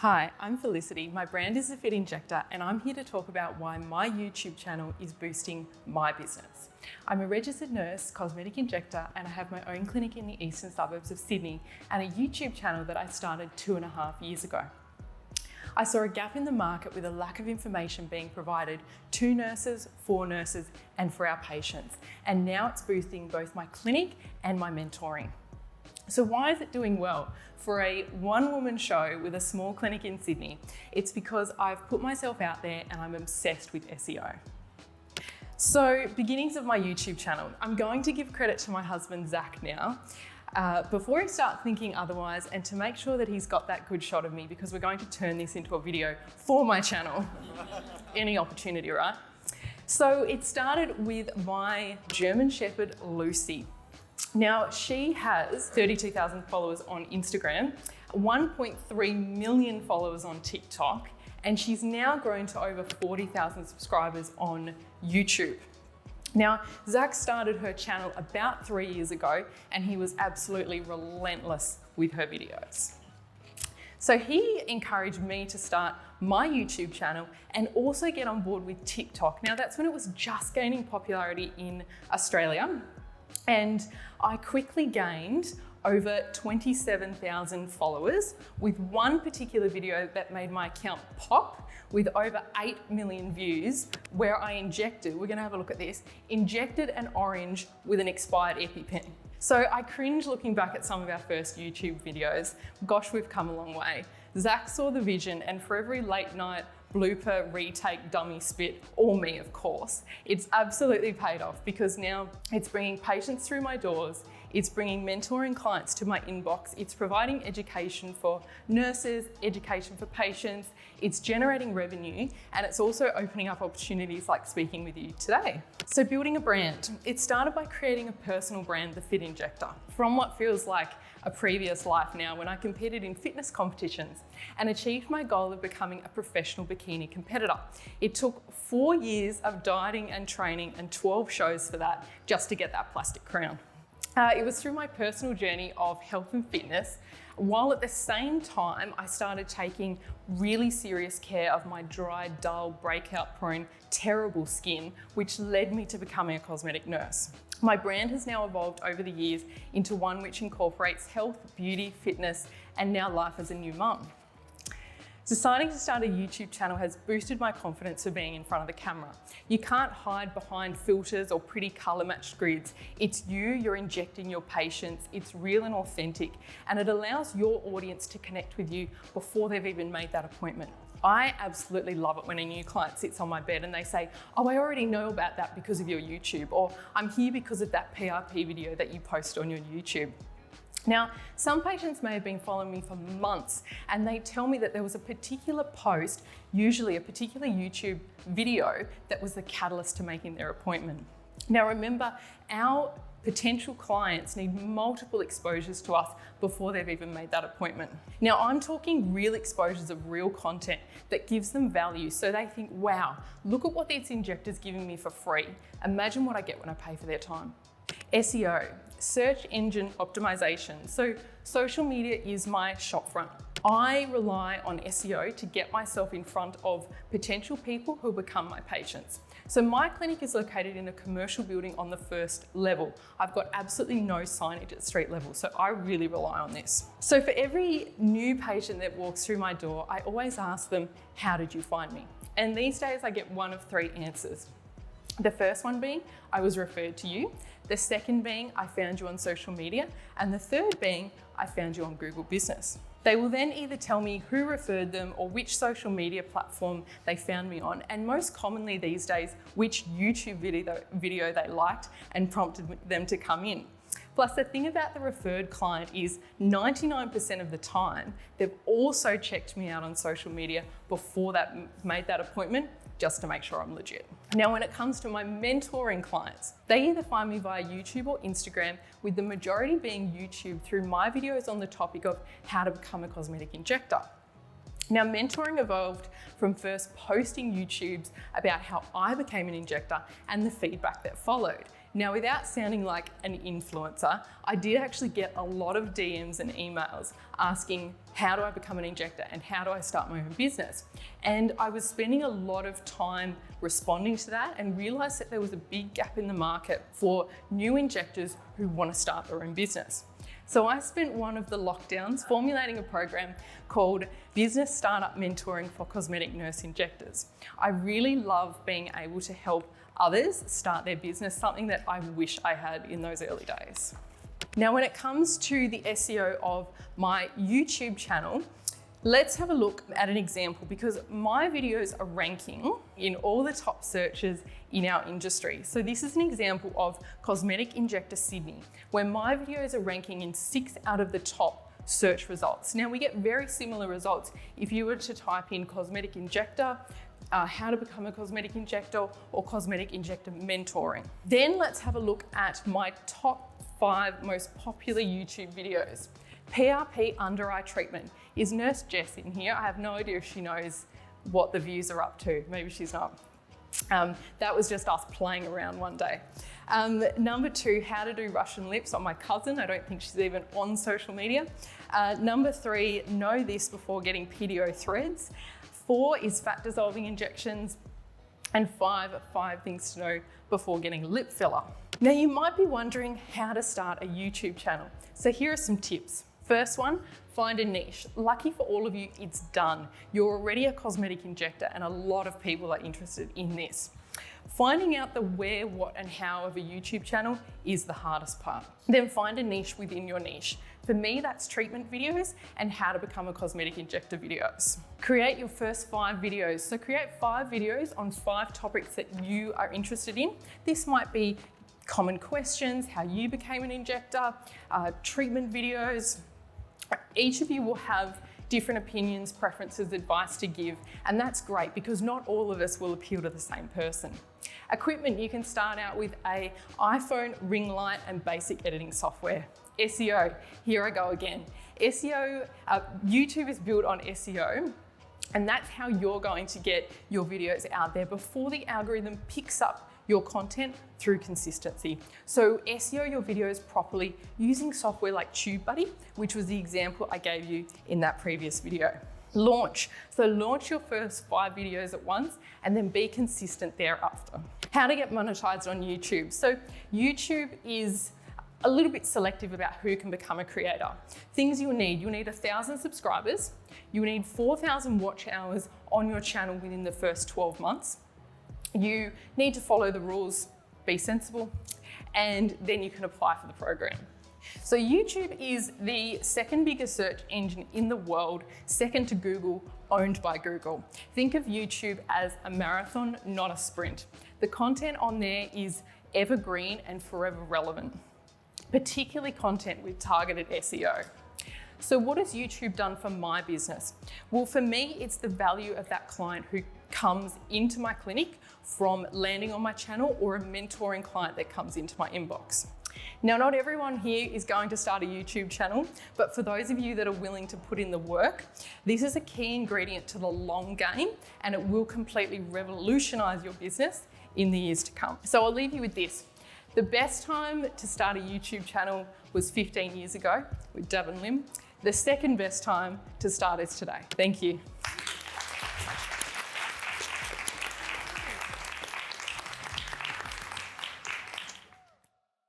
Hi, I'm Felicity. My brand is The Fit Injector, and I'm here to talk about why my YouTube channel is boosting my business. I'm a registered nurse, cosmetic injector, and I have my own clinic in the eastern suburbs of Sydney and a YouTube channel that I started 2.5 years ago. I saw a gap in the market with a lack of information being provided to nurses, for nurses, and for our patients. And now it's boosting both my clinic and my mentoring. So why is it doing well? For a one-woman show with a small clinic in Sydney, it's because I've put myself out there and I'm obsessed with SEO. So, beginnings of my YouTube channel. I'm going to give credit to my husband, Zach, now, before he starts thinking otherwise, and to make sure that he's got that good shot of me, because we're going to turn this into a video for my channel. Any opportunity, right? So it started with my German Shepherd, Lucy. Now, she has 32,000 followers on Instagram, 1.3 million followers on TikTok, and she's now grown to over 40,000 subscribers on YouTube. Now, Zach started her channel about 3 years ago, and he was absolutely relentless with her videos. So he encouraged me to start my YouTube channel and also get on board with TikTok. Now, that's when it was just gaining popularity in Australia. And I quickly gained over 27,000 followers with one particular video that made my account pop with over 8 million views, where I injected, we're gonna have a look at this, injected an orange with an expired EpiPen. So I cringe looking back at some of our first YouTube videos. Gosh, we've come a long way. Zach saw the vision, and for every late night blooper, retake, dummy spit, all me, of course, it's absolutely paid off, because now it's bringing patients through my doors, it's bringing mentoring clients to my inbox, it's providing education for nurses, education for patients, it's generating revenue, and it's also opening up opportunities like speaking with you today. So building a brand. It started by creating a personal brand, The Fit Injector, from what feels like a previous life now, when I competed in fitness competitions and achieved my goal of becoming a professional bikini competitor. It took 4 years of dieting and training and 12 shows for that, just to get that plastic crown. It was through my personal journey of health and fitness, while at the same time I started taking really serious care of my dry, dull, breakout prone, terrible skin, which led me to becoming a cosmetic nurse. My brand has now evolved over the years into one which incorporates health, beauty, fitness, and now life as a new mum. Deciding to start a YouTube channel has boosted my confidence of being in front of the camera. You can't hide behind filters or pretty colour matched grids. It's you're injecting your patients, it's real and authentic, and it allows your audience to connect with you before they've even made that appointment. I absolutely love it when a new client sits on my bed and they say, "Oh, I already know about that because of your YouTube," or "I'm here because of that PRP video that you post on your YouTube." Now, some patients may have been following me for months, and they tell me that there was a particular post, usually a particular YouTube video, that was the catalyst to making their appointment. Now remember, our potential clients need multiple exposures to us before they've even made that appointment. Now, I'm talking real exposures of real content that gives them value, so they think, wow, look at what this injector's giving me for free. Imagine what I get when I pay for their time. SEO, search engine optimization. So social media is my shop front. I rely on SEO to get myself in front of potential people who become my patients. So my clinic is located in a commercial building on the first level. I've got absolutely no signage at street level, so I really rely on this. So for every new patient that walks through my door, I always ask them, how did you find me? And these days I get one of 3 answers. The first one being, I was referred to you. The second being, I found you on social media. And the third being, I found you on Google Business. They will then either tell me who referred them or which social media platform they found me on, and most commonly these days, which YouTube video they liked and prompted them to come in. Plus, the thing about the referred client is 99% of the time, they've also checked me out on social media before that made that appointment, just to make sure I'm legit. Now, when it comes to my mentoring clients, they either find me via YouTube or Instagram, with the majority being YouTube through my videos on the topic of how to become a cosmetic injector. Now, mentoring evolved from first posting YouTubes about how I became an injector and the feedback that followed. Now, without sounding like an influencer, I did actually get a lot of DMs and emails asking, how do I become an injector and how do I start my own business? And I was spending a lot of time responding to that and realized that there was a big gap in the market for new injectors who want to start their own business. So I spent one of the lockdowns formulating a program called Business Startup Mentoring for Cosmetic Nurse Injectors. I really love being able to help others start their business, something that I wish I had in those early days. Now, when it comes to the SEO of my YouTube channel, let's have a look at an example because my videos are ranking in all the top searches in our industry. So this is an example of Cosmetic Injector Sydney, where my videos are ranking in 6 out of the top search results. Now, we get very similar results if you were to type in cosmetic injector, how to become a cosmetic injector, or cosmetic injector mentoring. Then let's have a look at my top 5 most popular YouTube videos. PRP under eye treatment. Is Nurse Jess in here? I have no idea if she knows what the views are up to. Maybe she's not. That was just us playing around one day. Number 2, how to do Russian lips on my cousin. I don't think she's even on social media. Number 3, know this before getting PDO threads. 4 is fat dissolving injections. And 5 things to know before getting lip filler. Now, you might be wondering how to start a YouTube channel. So here are some tips. First one, find a niche. Lucky for all of you, it's done. You're already a cosmetic injector and a lot of people are interested in this. Finding out the where, what, and how of a YouTube channel is the hardest part. Then find a niche within your niche. For me, that's treatment videos and how to become a cosmetic injector videos. Create your first 5 videos. So create 5 videos on 5 topics that you are interested in. This might be common questions, how you became an injector, treatment videos. Each of you will have different opinions, preferences, advice to give, and that's great because not all of us will appeal to the same person. Equipment, you can start out with an iPhone, ring light, and basic editing software. SEO, here I go again. SEO, YouTube is built on SEO, and that's how you're going to get your videos out there before the algorithm picks up your content through consistency. So SEO your videos properly using software like TubeBuddy, which was the example I gave you in that previous video. Launch. So launch your first 5 videos at once and then be consistent thereafter. How to get monetized on YouTube. So YouTube is a little bit selective about who can become a creator. Things you'll need 1,000 subscribers, you need 4,000 watch hours on your channel within the first 12 months. You need to follow the rules, be sensible, and then you can apply for the program. So YouTube is the second biggest search engine in the world, second to Google, owned by Google. Think of YouTube as a marathon, not a sprint. The content on there is evergreen and forever relevant, particularly content with targeted SEO. So what has YouTube done for my business? Well, for me, it's the value of that client who comes into my clinic from landing on my channel or a mentoring client that comes into my inbox. Now, not everyone here is going to start a YouTube channel, but for those of you that are willing to put in the work, this is a key ingredient to the long game and it will completely revolutionize your business in the years to come. So I'll leave you with this. The best time to start a YouTube channel was 15 years ago with Dab and Lim. The second best time to start is today. Thank you.